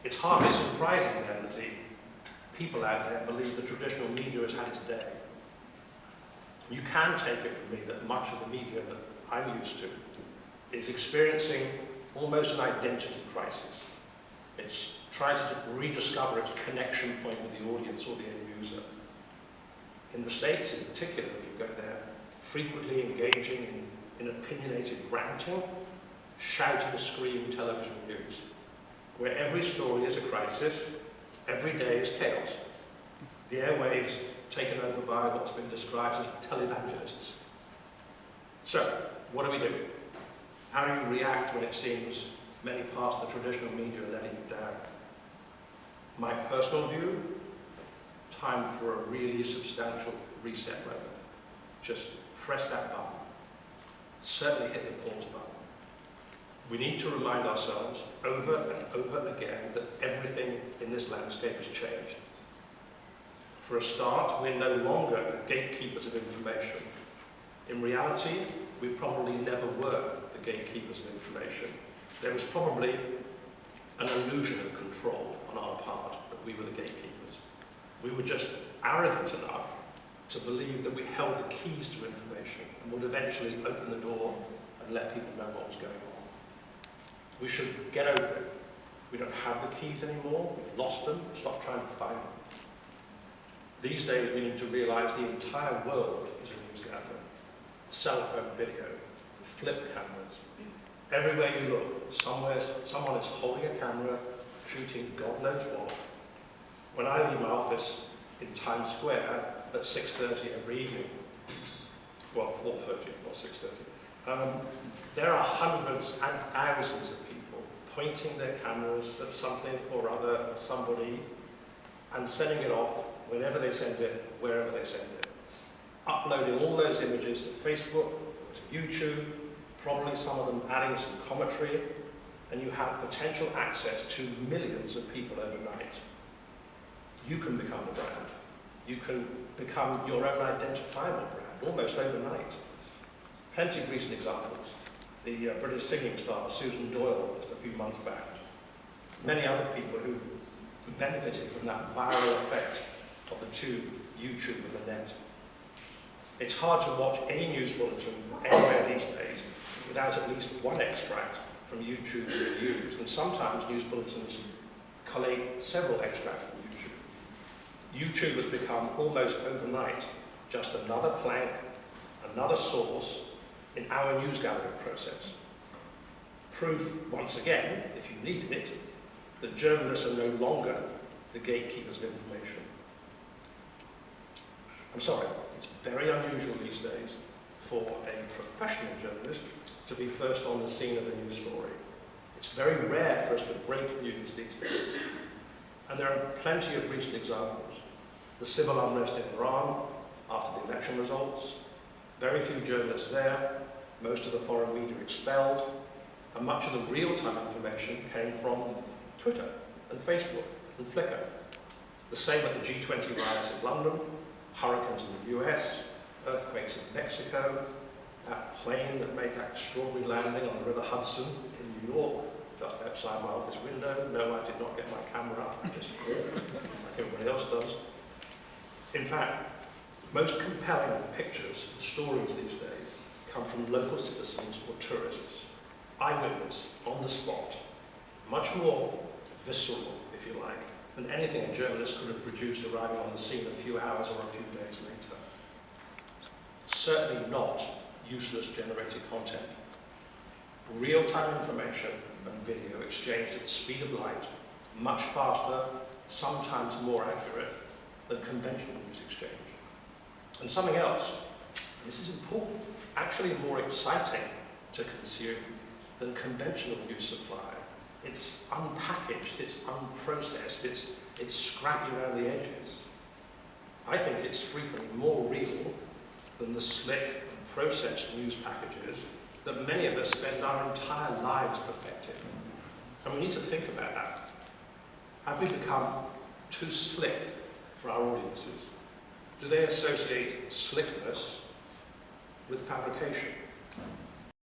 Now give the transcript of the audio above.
It's hardly surprising then that the people out there believe the traditional media has had its day. You can take it from me that much of the media that I'm used to is experiencing almost an identity crisis. It's trying to rediscover its connection point with the audience or the end user. In the States in particular, if you go there, frequently engaging in opinionated ranting, shout and scream television news, where every story is a crisis, every day is chaos. The airwaves taken over by what's been described as televangelists. So, what do? How do you react when it seems many parts of the traditional media are letting you down? My personal view, time for a really substantial reset moment. Just press that button. Certainly hit the pause button. We need to remind ourselves over and over again that everything in this landscape has changed. For a start, we're no longer gatekeepers of information. In reality, we probably never were the gatekeepers of information. There was probably an illusion of control on our part that we were the gatekeepers. We were just arrogant enough to believe that we held the keys to information and would eventually open the door and let people know what was going on. We should get over it. We don't have the keys anymore. We've lost them. Stop trying to find them. These days, we need to realize the entire world is a news gathering. Cell phone video, flip cameras. Everywhere you look, someone is holding a camera, shooting God knows what. When I leave my office in Times Square at 6:30 every evening, well, 4:30, not 6:30, there are hundreds and thousands of people pointing their cameras at something or other, somebody, and sending it off whenever they send it, wherever they send it. Uploading all those images to Facebook, to YouTube, probably some of them adding some commentary, and you have potential access to millions of people overnight. You can become the brand. You can become your own identifiable brand, almost overnight. Plenty of recent examples. The British singing star Susan Doyle, just a few months back. Many other people who benefited from that viral effect of the two, YouTube and the net. It's hard to watch any news bulletin anywhere these days without at least one extract from YouTube being used, and sometimes news bulletins collate several extracts from YouTube. YouTube has become almost overnight just another plank, another source in our news gathering process. Proof, once again, if you needed it, that journalists are no longer the gatekeepers of information. I'm sorry, it's very unusual these days for a professional journalist to be first on the scene of a news story. It's very rare for us to break news these days. And there are plenty of recent examples. The civil unrest in Iran after the election results, very few journalists there, most of the foreign media expelled, and much of the real-time information came from Twitter and Facebook and Flickr. The same at the G20 riots in London, hurricanes in the US, earthquakes in Mexico, that plane that made that extraordinary landing on the River Hudson in New York, just outside my office window. No, I did not get my camera up, I just walked, like everybody else does. In fact, most compelling pictures and stories these days come from local citizens or tourists. Eyewitness, on the spot, much more visceral, if you like, than anything a journalist could have produced arriving on the scene a few hours or a few days later. Certainly not useless generated content. Real-time information and video exchanged at the speed of light, much faster, sometimes more accurate than conventional news exchange. And something else, this is important, actually more exciting to consume than conventional news supply. It's unpackaged, it's unprocessed, it's scrappy around the edges. I think it's frequently more real than the slick and processed news packages that many of us spend our entire lives perfecting. And we need to think about that. Have we become too slick for our audiences? Do they associate slickness with fabrication?